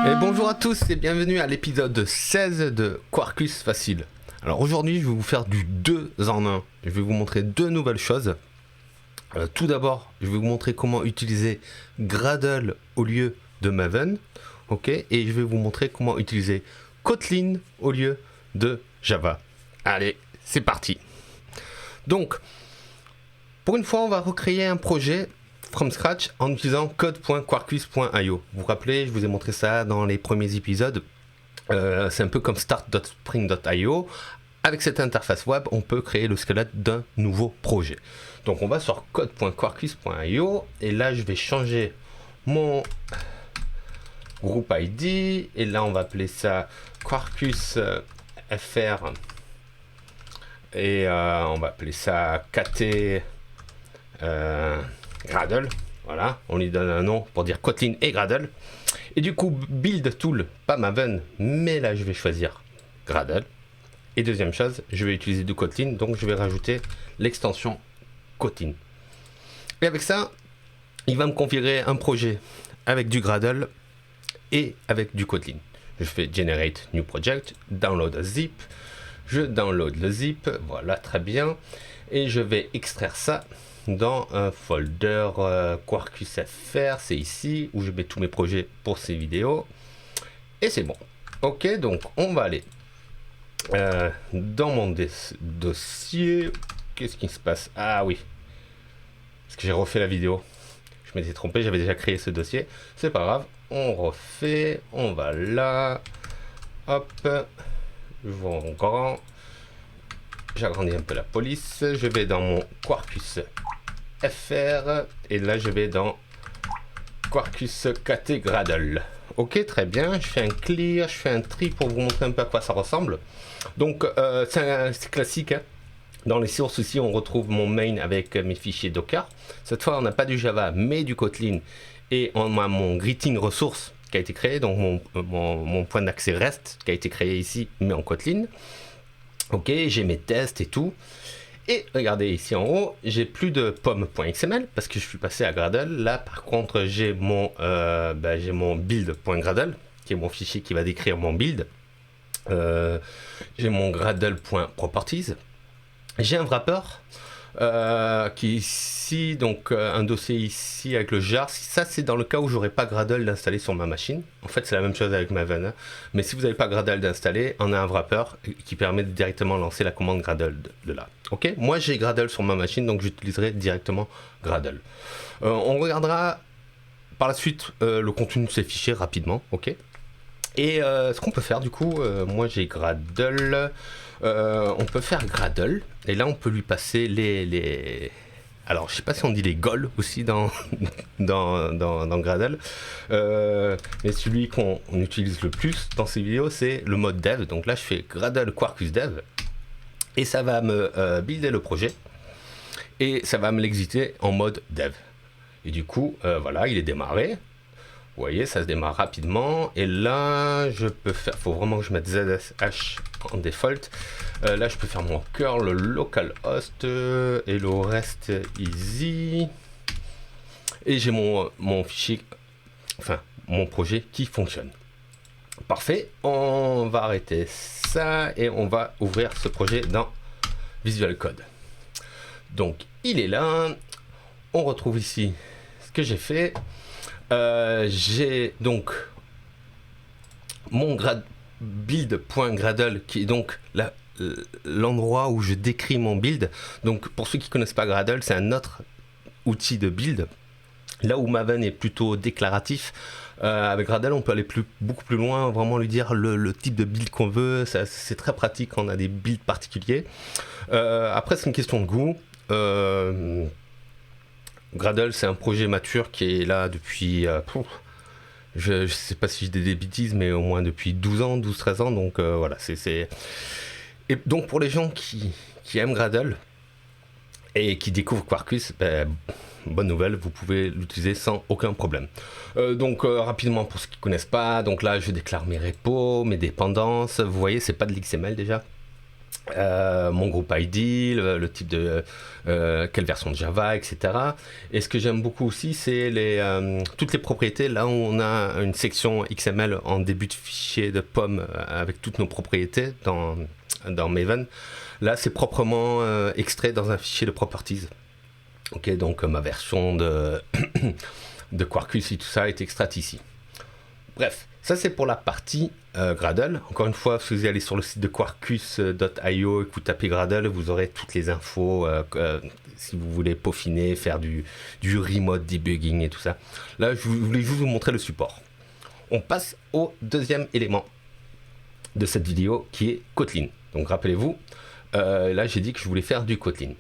Et bonjour à tous et bienvenue à l'épisode 16 de Quarkus Facile. Alors aujourd'hui je vais vous faire du 2 en 1. Je vais vous montrer deux nouvelles choses. Tout d'abord je vais vous montrer comment utiliser Gradle au lieu de Maven. Ok, et je vais vous montrer comment utiliser Kotlin au lieu de Java. Allez, c'est parti. Donc, pour une fois on va recréer un projet from scratch en utilisant code.quarkus.io. Vous vous rappelez, je vous ai montré ça dans les premiers épisodes. C'est un peu comme start.spring.io. Avec cette interface web, on peut créer le squelette d'un nouveau projet. Donc on va sur code.quarkus.io et là je vais changer mon groupe ID et là on va appeler ça Quarkus FR et on va appeler ça KT Gradle, voilà, on lui donne un nom pour dire Kotlin et Gradle. Et du coup, build tool, pas Maven, mais là je vais choisir Gradle. Et deuxième chose, je vais utiliser du Kotlin, donc je vais rajouter l'extension Kotlin. Et avec ça, il va me configurer un projet avec du Gradle et avec du Kotlin. Je fais Generate New Project, Download a zip, je download le zip, voilà, très bien. Et je vais extraire ça dans un folder Quarkus FR, c'est ici où je mets tous mes projets pour ces vidéos et c'est bon. Ok, donc on va aller dans mon dossier. Qu'est-ce qui se passe? Ah oui, parce que j'ai refait la vidéo, je m'étais trompé, j'avais déjà créé ce dossier, c'est pas grave, on refait, on va là, hop, je vois en grand, j'agrandis un peu la police, je vais dans mon Quarkus FR et là je vais dans Quarkus KT Gradle. Ok, très bien, je fais un clear, je fais un tri pour vous montrer un peu à quoi ça ressemble. Donc c'est classique, hein. Dans les sources aussi on retrouve mon main avec mes fichiers Docker. Cette fois on n'a pas du Java mais du Kotlin et on a mon greeting ressource qui a été créé, donc mon point d'accès REST qui a été créé ici mais en Kotlin. Ok, j'ai mes tests et tout. Et regardez ici en haut, j'ai plus de pomme.xml parce que je suis passé à Gradle. Là, par contre, j'ai mon build.gradle qui est mon fichier qui va décrire mon build. J'ai mon gradle.properties. J'ai un wrapper qui est ici, donc un dossier ici avec le jar. Ça, c'est dans le cas où j'aurais pas Gradle d'installer sur ma machine. En fait, c'est la même chose avec Maven. Hein. Mais si vous n'avez pas Gradle d'installer, on a un wrapper qui permet de directement lancer la commande Gradle de là. Ok, moi j'ai Gradle sur ma machine, donc j'utiliserai directement Gradle. On regardera par la suite le contenu de ces fichiers rapidement. Ok. Et ce qu'on peut faire du coup, moi j'ai Gradle, on peut faire Gradle, et là on peut lui passer les... Alors je sais pas si on dit les goals aussi dans Gradle, mais celui qu'on utilise le plus dans ces vidéos c'est le mode dev. Donc là je fais Gradle Quarkus Dev, et ça va me builder le projet, et ça va me l'exiter en mode dev. Et du coup, voilà, il est démarré. Vous voyez, ça se démarre rapidement. Et là, je peux faire... faut vraiment que je mette ZSH en default. Là, je peux faire mon curl localhost et le reste easy. Et j'ai mon fichier, enfin, mon projet qui fonctionne. Parfait. On va arrêter ça et on va ouvrir ce projet dans Visual Code. Donc, il est là. On retrouve ici ce que j'ai fait. J'ai donc mon build.gradle qui est donc l'endroit où je décris mon build. Donc pour ceux qui ne connaissent pas Gradle, c'est un autre outil de build. Là où Maven est plutôt déclaratif, avec Gradle on peut aller beaucoup plus loin, vraiment lui dire le type de build qu'on veut. C'est très pratique quand on a des builds particuliers. Après c'est une question de goût. Gradle, c'est un projet mature qui est là depuis, je ne sais pas si je dis des bêtises, mais au moins depuis 12 ans, 12-13 ans. Donc voilà, Et donc pour les gens qui aiment Gradle et qui découvrent Quarkus, bonne nouvelle, vous pouvez l'utiliser sans aucun problème. Donc rapidement pour ceux qui ne connaissent pas, donc là je déclare mes repos, mes dépendances. Vous voyez, c'est pas de l'XML déjà. mon groupe ID, le type de quelle version de Java, etc. Et ce que j'aime beaucoup aussi, c'est toutes les propriétés. Là où on a une section XML en début de fichier de pomme avec toutes nos propriétés dans Maven, là c'est proprement extrait dans un fichier de properties. Ok, donc ma version de Quarkus et tout ça est extraite ici. Bref, ça c'est pour la partie Gradle. Encore une fois, si vous allez sur le site de quarkus.io et que vous tapez Gradle, vous aurez toutes les infos si vous voulez peaufiner, faire du remote debugging et tout ça. Là, je voulais juste vous montrer le support. On passe au deuxième élément de cette vidéo qui est Kotlin. Donc rappelez-vous, là j'ai dit que je voulais faire du Kotlin.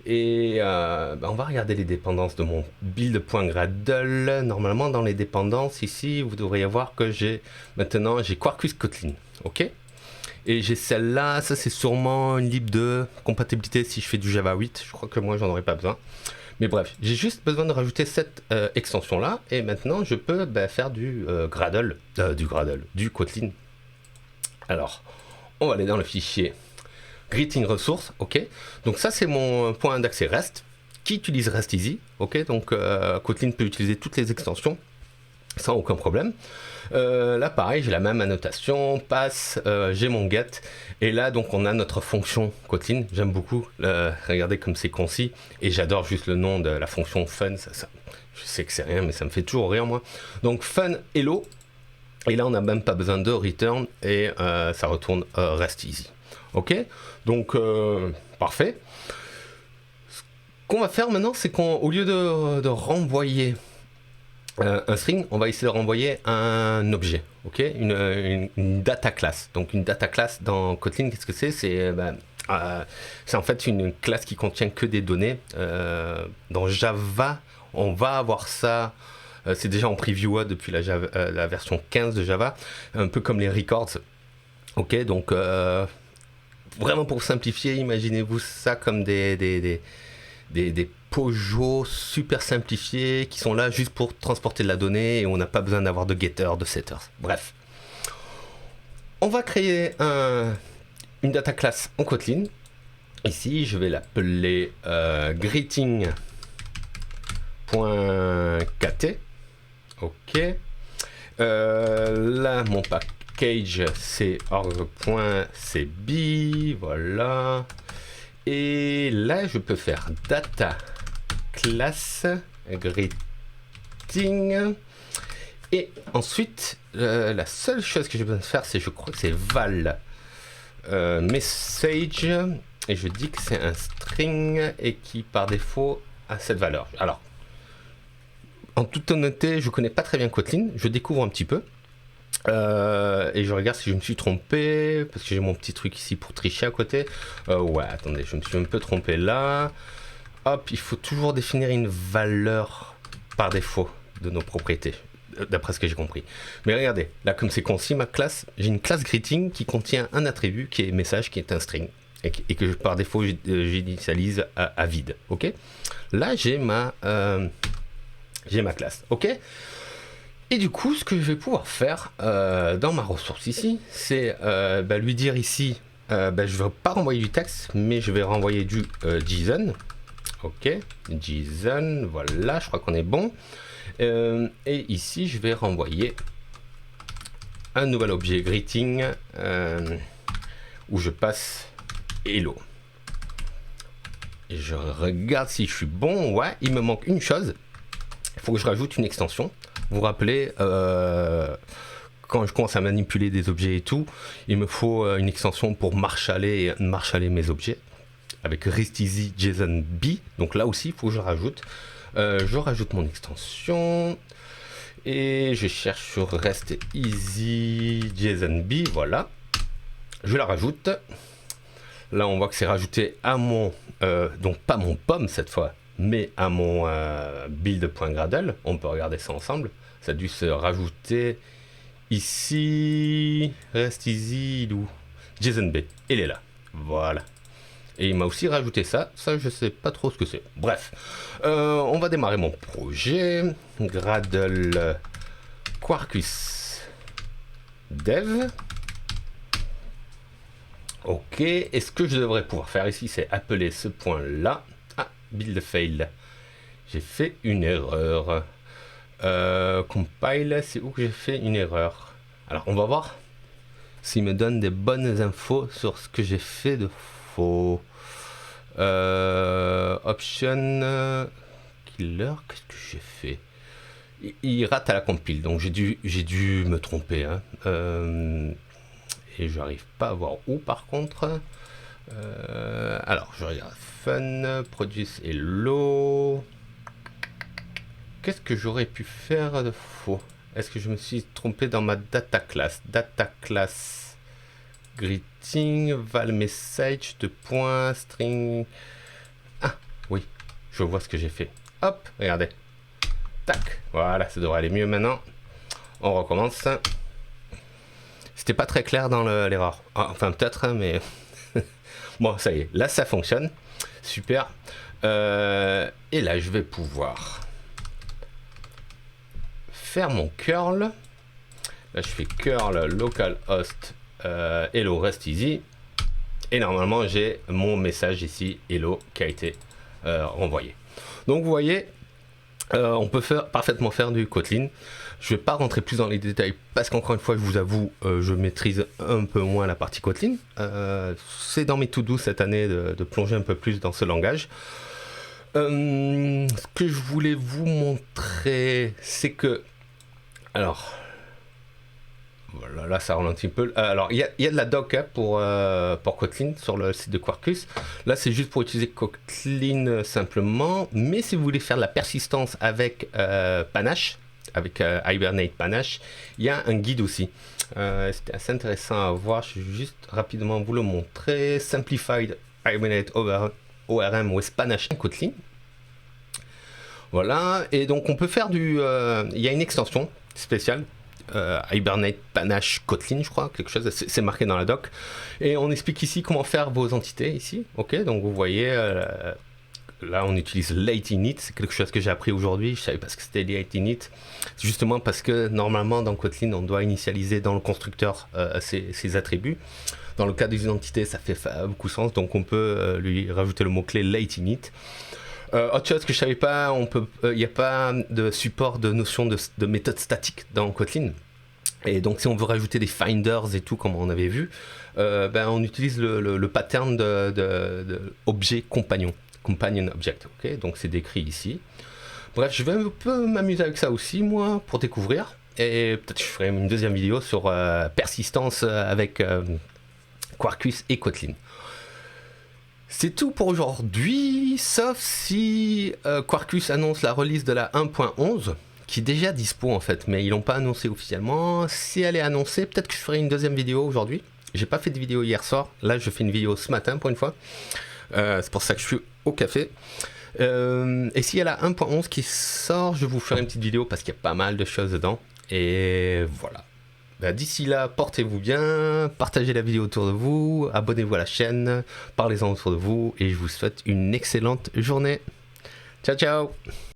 Et on va regarder les dépendances de mon build.gradle. Normalement, dans les dépendances, ici, vous devriez voir que j'ai Quarkus Kotlin. Ok. Et j'ai celle-là, ça c'est sûrement une lib de compatibilité si je fais du Java 8. Je crois que moi, j'en aurais pas besoin. Mais bref, j'ai juste besoin de rajouter cette extension-là. Et maintenant, je peux faire du Kotlin. Alors, on va aller dans le fichier Greeting Resource, ok. Donc ça c'est mon point d'accès REST qui utilise REST Easy, ok. Donc Kotlin peut utiliser toutes les extensions sans aucun problème. Là pareil, j'ai la même annotation, pass, j'ai mon get, et là donc on a notre fonction Kotlin. J'aime beaucoup, regardez comme c'est concis, et j'adore juste le nom de la fonction fun. Ça, je sais que c'est rien, mais ça me fait toujours rire moi. Donc fun hello, et là on n'a même pas besoin de return, et ça retourne REST Easy. Ok, donc parfait. Ce qu'on va faire maintenant, c'est qu'au lieu de renvoyer un string, on va essayer de renvoyer un objet, ok, une data class. Donc une data class dans Kotlin, qu'est-ce que c'est? C'est en fait une classe qui contient que des données. Dans Java, on va avoir ça. C'est déjà en preview depuis la version 15 de Java, un peu comme les records. Ok, donc vraiment pour simplifier, imaginez-vous ça comme des POJO super simplifiés qui sont là juste pour transporter de la donnée et on n'a pas besoin d'avoir de getter, de setters. Bref. On va créer une data class en Kotlin. Ici, je vais l'appeler greeting.kt. Ok. Là, mon package, c'est org.cb. Voilà. Et là, je peux faire data class greeting. Et ensuite, la seule chose que j'ai besoin de faire, c'est, je crois que c'est val message. Et je dis que c'est un string et qui, par défaut, a cette valeur. Alors, en toute honnêteté, je connais pas très bien Kotlin. Je découvre un petit peu. Et je regarde si je me suis trompé, parce que j'ai mon petit truc ici pour tricher à côté. Ouais, attendez, je me suis un peu trompé là. Hop, il faut toujours définir une valeur par défaut de nos propriétés, d'après ce que j'ai compris. Mais regardez, là comme c'est concis, ma classe, j'ai une classe greeting qui contient un attribut qui est message, qui est un string, et que par défaut j'initialise à vide. Ok. Là j'ai ma classe. Ok. Et du coup, ce que je vais pouvoir faire dans ma ressource ici, c'est lui dire ici, je ne vais pas renvoyer du texte, mais je vais renvoyer du JSON. Ok, JSON, voilà, je crois qu'on est bon. Et ici, je vais renvoyer un nouvel objet greeting où je passe hello. Et je regarde si je suis bon. Ouais, il me manque une chose. Il faut que je rajoute une extension. Vous vous rappelez, quand je commence à manipuler des objets et tout, il me faut une extension pour marshaller mes objets avec REST Easy JSON B. Donc là aussi, il faut que je rajoute. Je rajoute mon extension et je cherche sur REST Easy JSON B. Voilà, je la rajoute. Là, on voit que c'est rajouté à mon, donc pas mon POM cette fois, mais à mon build.gradle. On peut regarder ça ensemble. Ça a dû se rajouter ici. Rest easy ou JSON B. Il est là. Voilà. Et il m'a aussi rajouté ça. Ça, je sais pas trop ce que c'est. Bref. On va démarrer mon projet. Gradle Quarkus Dev. Ok, et ce que je devrais pouvoir faire ici, c'est appeler ce point-là. Ah, build fail. J'ai fait une erreur. Compile, c'est où que j'ai fait une erreur? Alors, on va voir s'il me donne des bonnes infos sur ce que j'ai fait de faux. Option killer, qu'est-ce que j'ai fait? Il rate à la compile, donc j'ai dû me tromper. Hein. Et je n'arrive pas à voir où par contre. Alors, je regarde Fun, Produce et Low. Qu'est-ce que j'aurais pu faire de faux? Est-ce que je me suis trompé dans ma data class? Data class greeting, val message, de points, string. Ah, oui, je vois ce que j'ai fait. Hop, regardez. Tac, voilà, ça devrait aller mieux maintenant. On recommence. C'était pas très clair dans l'erreur. Enfin, peut-être, hein, mais. Bon, ça y est, là ça fonctionne. Super. Et là, je vais pouvoir faire mon curl. Là, je fais curl localhost hello rest easy. Et normalement, j'ai mon message ici, hello, qui a été renvoyé. Donc, vous voyez, on peut parfaitement faire du Kotlin. Je ne vais pas rentrer plus dans les détails parce qu'encore une fois, je vous avoue, je maîtrise un peu moins la partie Kotlin. C'est dans mes to-do cette année de plonger un peu plus dans ce langage. Ce que je voulais vous montrer, c'est que... Alors... Voilà, là ça ralentit un peu. Alors il y a de la doc hein, pour Kotlin sur le site de Quarkus. Là c'est juste pour utiliser Kotlin simplement. Mais si vous voulez faire de la persistance avec Panache, avec Hibernate Panache, il y a un guide aussi. C'était assez intéressant à voir. Je vais juste rapidement vous le montrer. Simplified Hibernate ORM with Panache Kotlin. Voilà. Et donc on peut faire du... il y a une extension spéciale. Hibernate Panache Kotlin, je crois, quelque chose, c'est marqué dans la doc. Et on explique ici comment faire vos entités ici. Ok, donc vous voyez, là on utilise late init, c'est quelque chose que j'ai appris aujourd'hui. Je savais pas ce que c'était late init. C'est justement parce que normalement dans Kotlin on doit initialiser dans le constructeur ses attributs. Dans le cas des identités, ça fait beaucoup sens, donc on peut lui rajouter le mot-clé late init. Autre chose que je savais pas, il n'y a pas de support de notion de méthode statique dans Kotlin. Et donc si on veut rajouter des finders et tout comme on avait vu, on utilise le pattern de objet compagnon object. Okay, donc c'est décrit ici. Bref, je vais un peu m'amuser avec ça aussi moi pour découvrir. Et peut-être je ferai une deuxième vidéo sur persistance avec Quarkus et Kotlin. C'est tout pour aujourd'hui, sauf si Quarkus annonce la release de la 1.11, qui est déjà dispo en fait, mais ils l'ont pas annoncé officiellement. Si elle est annoncée, peut-être que je ferai une deuxième vidéo aujourd'hui. J'ai pas fait de vidéo hier soir, là je fais une vidéo ce matin pour une fois. C'est pour ça que je suis au café. Et s'il y a la 1.11 qui sort, je vous ferai une petite vidéo parce qu'il y a pas mal de choses dedans. Et voilà. D'ici là, portez-vous bien, partagez la vidéo autour de vous, abonnez-vous à la chaîne, parlez-en autour de vous et je vous souhaite une excellente journée. Ciao ciao.